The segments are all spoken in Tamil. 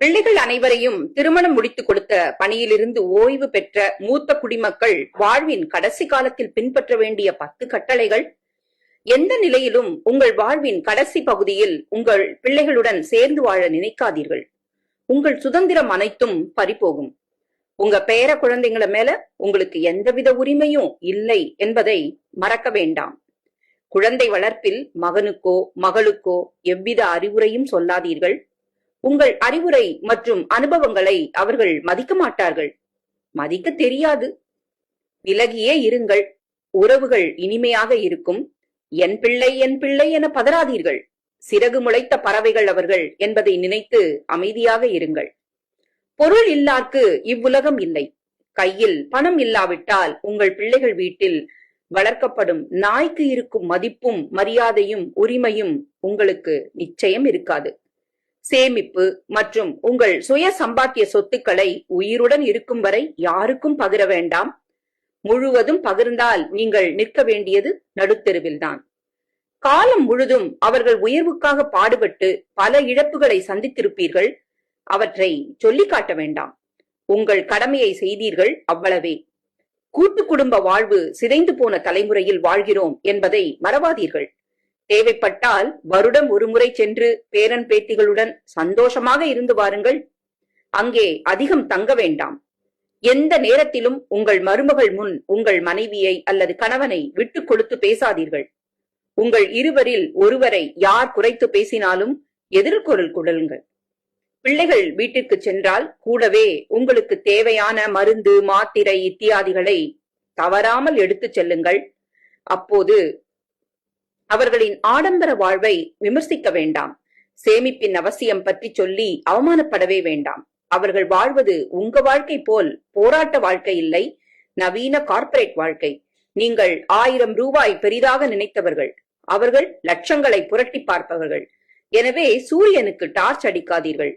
பிள்ளைகள் அனைவரையும் திருமணம் முடித்துக் கொடுத்த பணியிலிருந்து ஓய்வு பெற்ற மூத்த குடிமக்கள் வாழ்வின் கடைசி காலத்தில் பின்பற்ற வேண்டிய 10 கட்டளைகள். எந்த நிலையிலும் உங்கள் வாழ்வின் கடைசி பகுதியில் உங்கள் பிள்ளைகளுடன் சேர்ந்து வாழ நினைக்காதீர்கள். உங்கள் சுதந்திரம் அனைத்தும் பறிபோகும். உங்க பேர குழந்தைங்கள மேல உங்களுக்கு எந்தவித உரிமையும் இல்லை என்பதை மறக்க வேண்டாம். குழந்தை வளர்ப்பில் மகனுக்கோ மகளுக்கோ எவ்வித அறிவுரையும் சொல்லாதீர்கள். உங்கள் அறிவுரை மற்றும் அனுபவங்களை அவர்கள் மதிக்க மாட்டார்கள். மதிக்க தெரியாது. விலகியே இருங்கள். உறவுகள் இனிமையாக இருக்கும். என் பிள்ளை என் பிள்ளை என பதறாதீர்கள். சிறகு முளைத்த பறவைகள் அவர்கள் என்பதை நினைத்து அமைதியாக இருங்கள். பொருள் இல்லார்க்கு இவ்வுலகம் இல்லை. கையில் பணம் இல்லாவிட்டால் உங்கள் பிள்ளைகள் வீட்டில் வளர்க்கப்படும் நாய்க்கு இருக்கும் மதிப்பும் மரியாதையும் உரிமையும் உங்களுக்கு நிச்சயம் இருக்காது. சேமிப்பு மற்றும் உங்கள் சுய சம்பாத்திய சொத்துக்களை உயிருடன் இருக்கும் வரை யாருக்கும் பகிர வேண்டாம். முழுவதும் பகிர்ந்தால் நீங்கள் நிற்க வேண்டியது நடுத்தெருவில்தான். காலம் முழுதும் அவர்கள் உயர்வுக்காக பாடுபட்டு பல இழப்புகளை சந்தித்திருப்பீர்கள். அவற்றை சொல்லிக் காட்ட வேண்டாம். உங்கள் கடமையை செய்தீர்கள், அவ்வளவே. கூட்டு குடும்ப வாழ்வு சிதைந்து போன தலைமுறையில் வாழ்கிறோம் என்பதை மறவாதீர்கள். தேவைப்பட்டால் வருடம் ஒருமுறை சென்று பேரன் பேத்திகளுடன் சந்தோஷமாக இருந்து வாருங்கள். அங்கே அதிகம் தங்க வேண்டாம். எந்த நேரத்திலும் உங்கள் மருமகள் முன் உங்கள் மனைவியை அல்லது கணவனை விட்டு கொடுத்து பேசாதீர்கள். உங்கள் இருவரில் ஒருவரை யார் குறைத்து பேசினாலும் எதிர்குரல் கொடுங்கள். பிள்ளைகள் வீட்டிற்கு சென்றால் கூடவே உங்களுக்கு தேவையான மருந்து மாத்திரை இத்தியாதிகளை தவறாமல் எடுத்துச் செல்லுங்கள். அப்போது அவர்களின் ஆடம்பர வாழ்வை விமர்சிக்க வேண்டாம். சேமிப்பின் அவசியம் பற்றி சொல்லி அவமானப்படவே வேண்டாம். அவர்கள் வாழ்வது உங்க வாழ்க்கை போல் போராட்ட வாழ்க்கை இல்லை, நவீன கார்ப்பரேட் வாழ்க்கை. நீங்கள் 1000 ரூபாய் பெரிதாக நினைத்தவர்கள். அவர்கள் லட்சங்களை புரட்டி பார்ப்பவர்கள். எனவே சூரியனுக்கு டார்ச் அடிக்காதீர்கள்.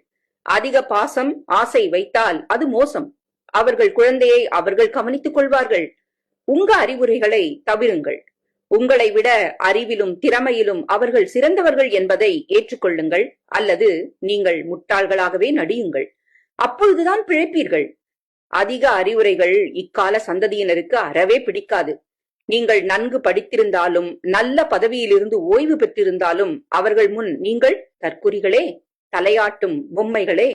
அதிக பாசம் ஆசை வைத்தால் அது மோசம். அவர்கள் குழந்தையை அவர்கள் கவனித்துக் கொள்வார்கள். உங்க அறிவுரைகளை தவிருங்கள். உங்களை விட அறிவிலும் திறமையிலும் அவர்கள் சிறந்தவர்கள் என்பதை ஏற்றுக்கொள்ளுங்கள், அல்லது நீங்கள் முட்டாள்களாகவே நடியுங்கள். அப்பொழுதுதான் பிழைப்பீர்கள். அதிக அறிவுரைகள் இக்கால சந்ததியினருக்கு அறவே பிடிக்காது. நீங்கள் நன்கு படித்திருந்தாலும் நல்ல பதவியிலிருந்து ஓய்வு பெற்றிருந்தாலும் அவர்கள் முன் நீங்கள் தற்குறிகளே, தலையாட்டும் பொம்மைகளே.